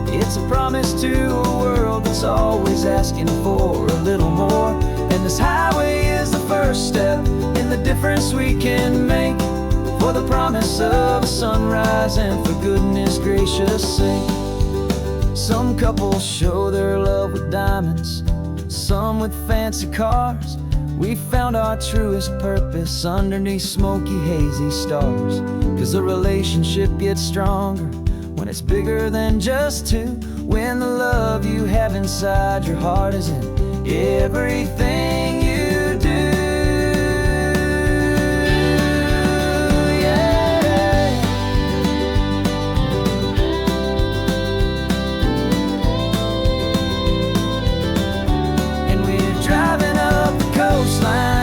It's a promise to a world that's always asking for a little more. And this highway is the first step in the difference we can make, for the promise of a sunrise and for goodness gracious sake. Some couples show their love with diamonds, some with fancy cars. We found our truest purpose underneath smoky, hazy stars. 'Cause a relationship gets stronger when it's bigger than just two, when the love you have inside your heart is in everything you do.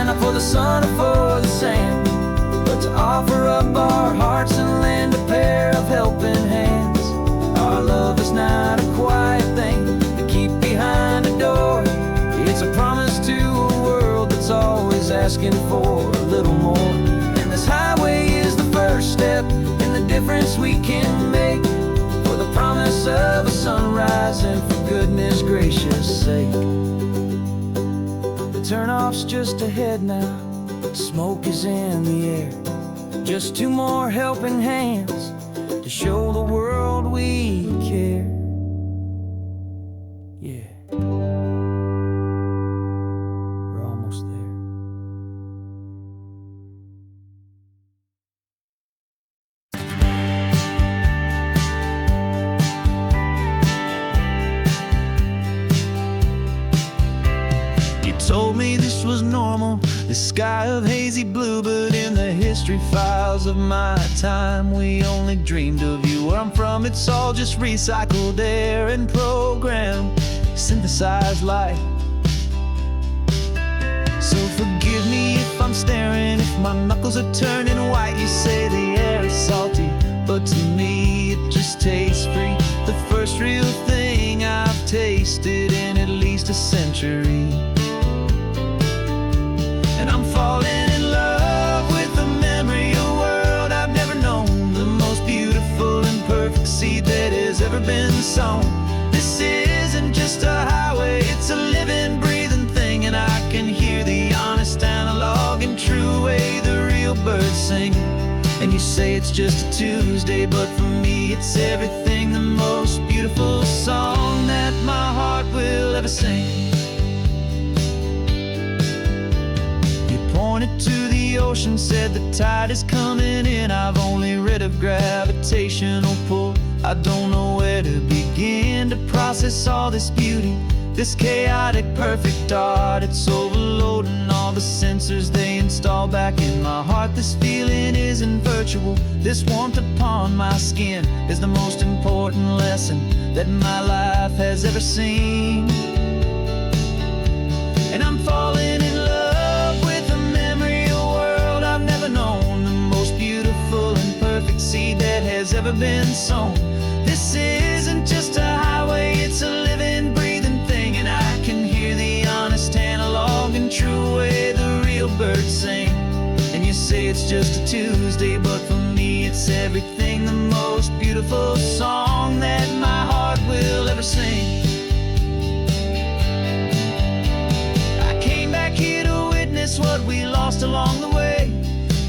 Not for the sun or for the sand, but to offer up our hearts and lend a pair of helping hands. Our love is not a quiet thing to keep behind a door. It's a promise to a world that's always asking for a little more. And this difference we can make, for the promise of a sunrise and for goodness gracious sake. The turnoff's just ahead now, smoke is in the air. Just two more helping hands to show the world we care. Yeah, we're almost there. Told me this was normal, this sky of hazy blue, but in the history files of my time, we only dreamed of you. Where I'm from, it's all just recycled air and programmed, synthesized light. So forgive me if I'm staring, if my knuckles are turning white. You say the air is salty, but to me it just tastes free. The first real thing I've tasted in at least a century. And I'm falling in love with the memory of a world I've never known, the most beautiful and perfect seed that has ever been sown. This isn't just a highway, it's a living, breathing thing, and I can hear the honest, analog, and true way the real birds sing. And you say it's just a Tuesday, but for me it's everything, the most beautiful song that my heart will ever sing. Pointed to the ocean, said the tide is coming in. I've only read of gravitational pull. I don't know where to begin to process all this beauty, this chaotic, perfect art. It's overloading all the sensors they install back in my heart. This feeling isn't virtual. This warmth upon my skin is the most important lesson that my life has ever seen. And I'm falling in love known, the most beautiful and perfect seed that has ever been sown. This isn't just a highway, it's a living, breathing thing, and I can hear the honest, analog, and true way the real birds sing. And you say it's just a Tuesday, but for me it's everything, the most beautiful song that my heart will ever sing. I came back here to witness what we lost along the way,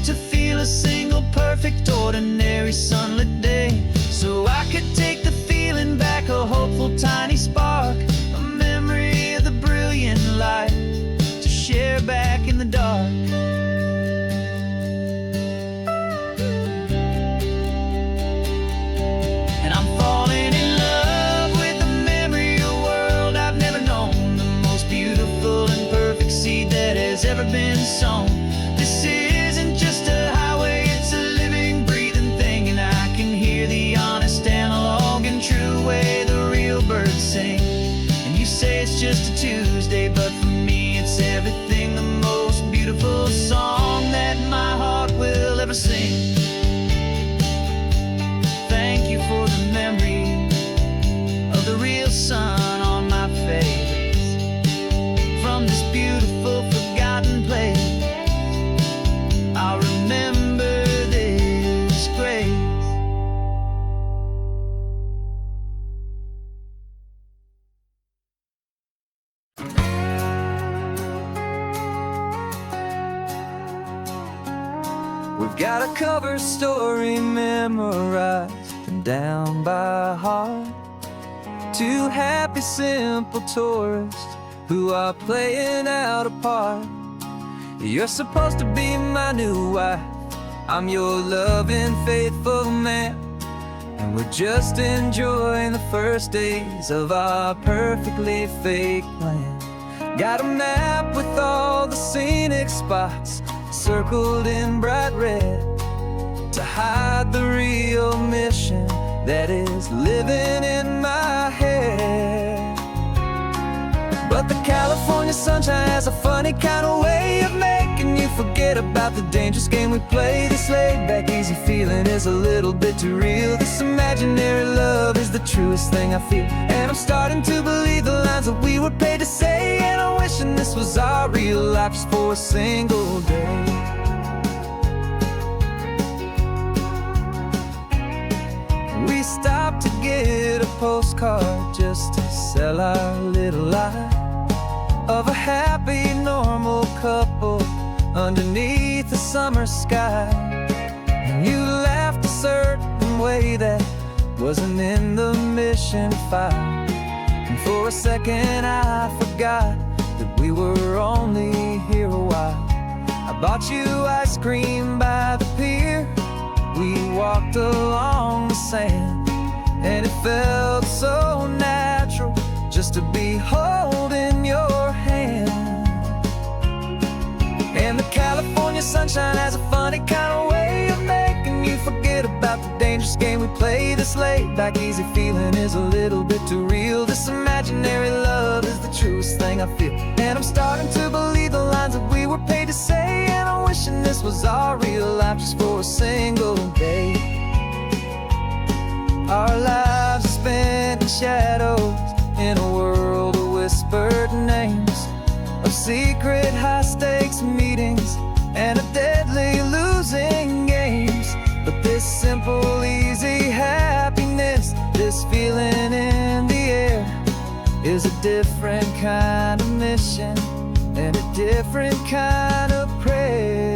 to feel a single perfect ordinary sunlit day, so I could take the feeling back, a hopeful tiny spark, a memory of the brilliant light to share back in the dark. And I'm falling in love with the memory of a world I've never known, the most beautiful and perfect seed that has ever been sown. This isn't just a highway, it's a living, breathing thing, and I can hear the honest, analog, and true way the real birds sing. And you say it's just a Tuesday, but for me it's everything, the most beautiful song that my heart will ever sing. Thank you for the memory of the real sun on my face, from this beautiful, forgotten place. I'll remember this grace. We've got a cover story memorized and down by heart. Two happy, simple tourists who are playing out a part. You're supposed to be my new wife, I'm your loving, faithful man, and we're just enjoying the first days of our perfectly fake plan. Got a map with all the scenic spots circled in bright red to hide the real mission that is living in my head. But the California sunshine has a funny kind of way of making you forget about the dangerous game we play. This laid-back, easy feeling is a little bit too real. This imaginary love is the truest thing I feel, and I'm starting to believe the lines that we were paid to say. And I'm wishing this was our real life just for a single day. stopped to get a postcard just to sell our little lie of a happy, normal couple underneath the summer sky. And you laughed a certain way that wasn't in the mission file. And for a second I forgot that we were only here a while. I bought you ice cream by the pier. We walked along the sand, and it felt so natural just to be holding your hand. And the California sunshine has a funny kind of way of making you forget about the dangerous game we play. This laid back easy feeling is a little bit too real. This imaginary love is the truest thing I feel. And I'm starting to believe the lines that we were paid to say. And I'm wishing this was our real life just for a single day. Our lives are spent in shadows, in a world of whispered names, of secret high-stakes meetings and of deadly losing games. But this simple, easy happiness, this feeling in the air, is a different kind of mission and a different kind of prayer.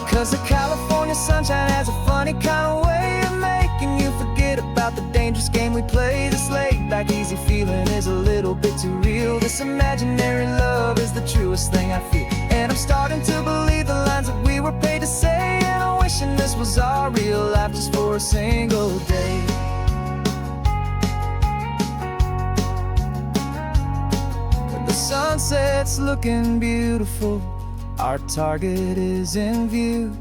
'Cause the California sunshine has a funny kind of way of making you forget about the dangerous game we play. This laid back easy feeling is a little bit too real. This imaginary love is the truest thing I feel. And I'm starting to believe the lines that we were paid to say. And I'm wishing this was our real life just for a single day. The sunset's looking beautiful, our target is in view.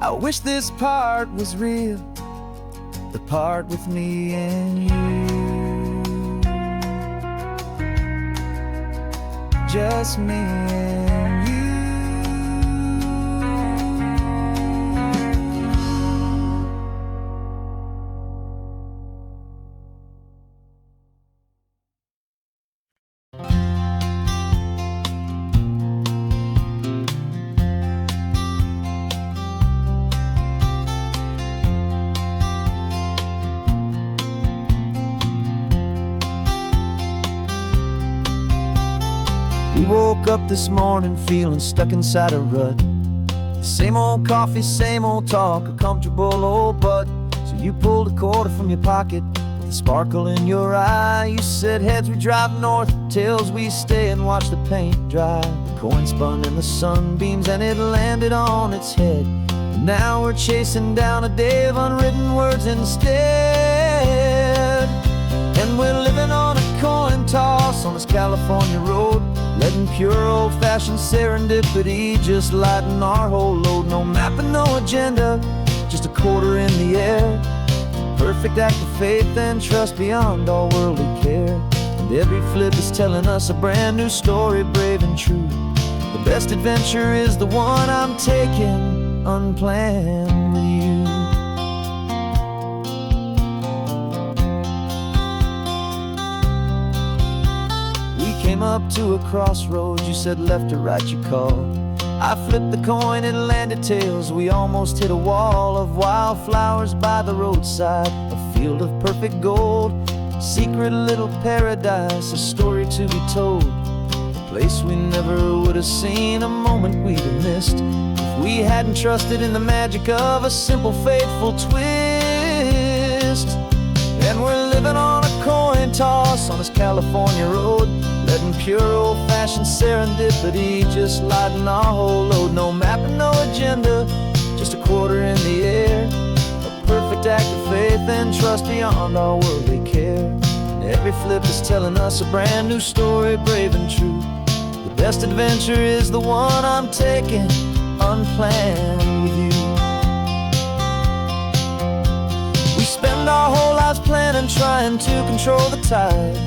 I wish this part was real, the part with me and you. Just me and you. We woke up this morning feeling stuck inside a rut. The same old coffee, same old talk, a comfortable old butt. So you pulled a quarter from your pocket with a sparkle in your eye. You said heads we drive north, tails we stay and watch the paint dry. The coin spun in the sunbeams and it landed on its head. And now we're chasing down a day of unwritten words instead. And we're living on a coin toss on this California road, letting pure old-fashioned serendipity just lighten our whole load. No map and no agenda, just a quarter in the air. Perfect act of faith and trust beyond all worldly care. And every flip is telling us a brand new story, brave and true. The best adventure is the one I'm taking unplanned with you. Came up to a crossroads, you said left or right, you called. I flipped the coin, it landed tails. We almost hit a wall of wildflowers by the roadside, a field of perfect gold, secret little paradise, a story to be told. A place we never would have seen, a moment we'd have missed if we hadn't trusted in the magic of a simple, faithful twist. And we're living on a coin toss on this California road, letting pure old-fashioned serendipity just lighten our whole load. No map and no agenda, just a quarter in the air. A perfect act of faith and trust beyond all worldly care. And every flip is telling us a brand new story, brave and true. The best adventure is the one I'm taking unplanned with you. We spend our whole lives planning, trying to control the tide,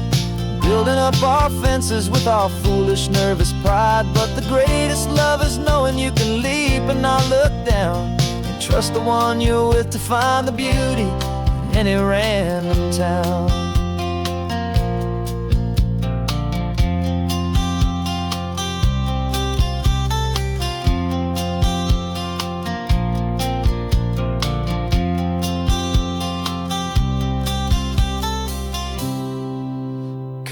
building up our fences with our foolish, nervous pride. But the greatest love is knowing you can leap and not look down, and trust the one you're with to find the beauty in any random town.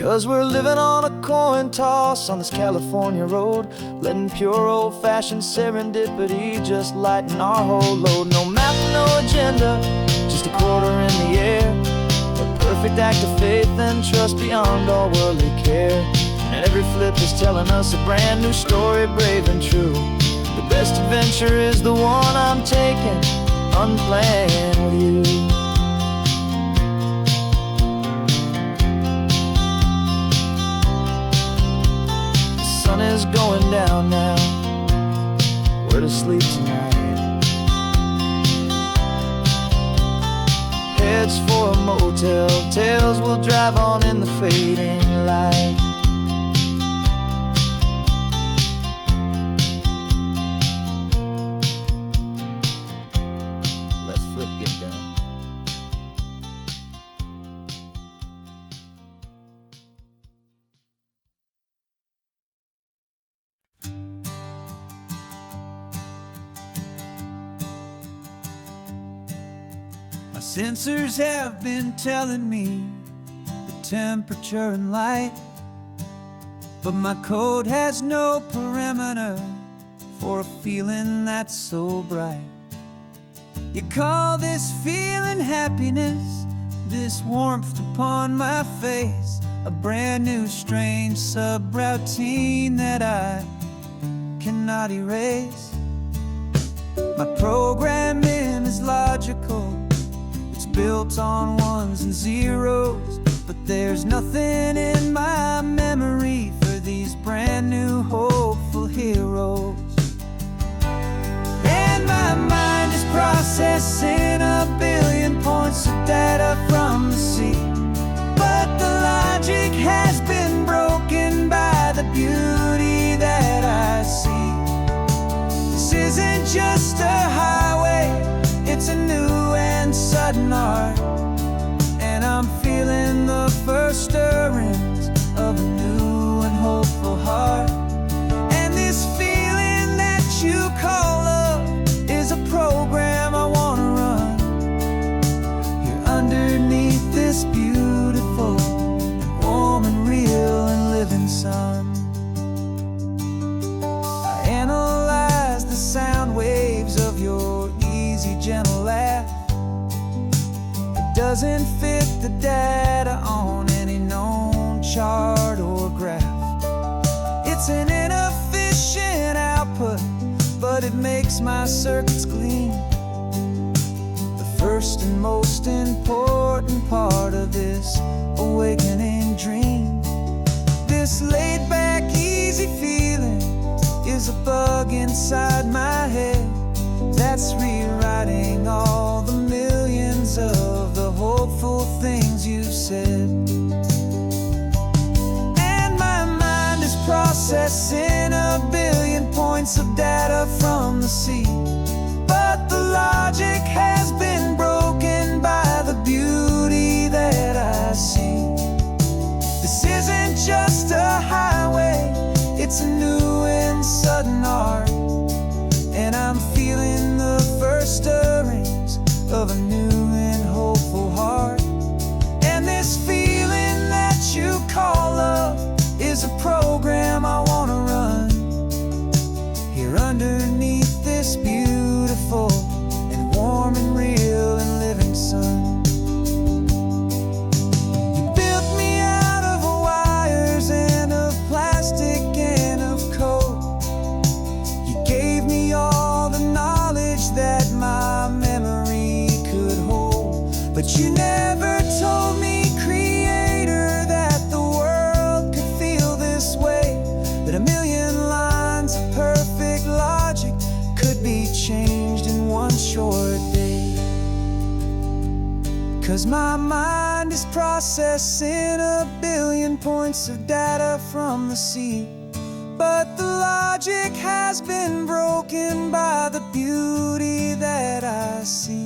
'Cause we're living on a coin toss on this California road, letting pure old-fashioned serendipity just lighten our whole load. No map, no agenda, just a quarter in the air, a perfect act of faith and trust beyond all worldly care. And every flip is telling us a brand new story, brave and true. The best adventure is the one I'm taking, unplanned with you. The sun is going down now, we're to sleep tonight. Heads for a motel, tails will drive on in the fading light. Let's flip get done. My sensors have been telling me the temperature and light, but my code has no parameter for a feeling that's so bright. You call this feeling happiness, this warmth upon my face, a brand new strange subroutine that I cannot erase. My programming is logical, it's built on ones and zeros, but there's nothing in my memory for these brand new hopeful heroes. And my mind is processing a billion points of data from the sea, but the logic has been broken by the beauty that I see. This isn't just a highway, it's a new and sudden art, and I'm feeling the first stirrings of a new and hopeful heart. And this feeling that you call love is a program I wanna run here underneath this beautiful and warm and real and living sun. I analyze the sound waves of your easy, gentle laugh. It doesn't fit the data on any known chart or graph. It's an inefficient output, but it makes my circuits gleam. The first and most important part of this awakening dream. This laid-back, easy feeling is a bug inside my head that's rewriting all the millions of the hopeful things you've said. And my mind is processing a billion points of data from the sea, but the logic has been broken by the beauty that I see. This isn't just a highway, it's a new and sudden art, and I'm feeling the first stirrings of a new and hopeful heart. And this feeling that you call love is a program I wanna run here underneath this beautiful and warm and real and living sun. You built me out of wires and of plastic and of code. You gave me all the knowledge that my memory could hold, but you never told me, creator, that the world could feel this way, that a million lines of perfect logic could be changed in one short day. 'Cause my mind is processing a billion points of data from the sea, but the logic has been broken by the beauty that I see.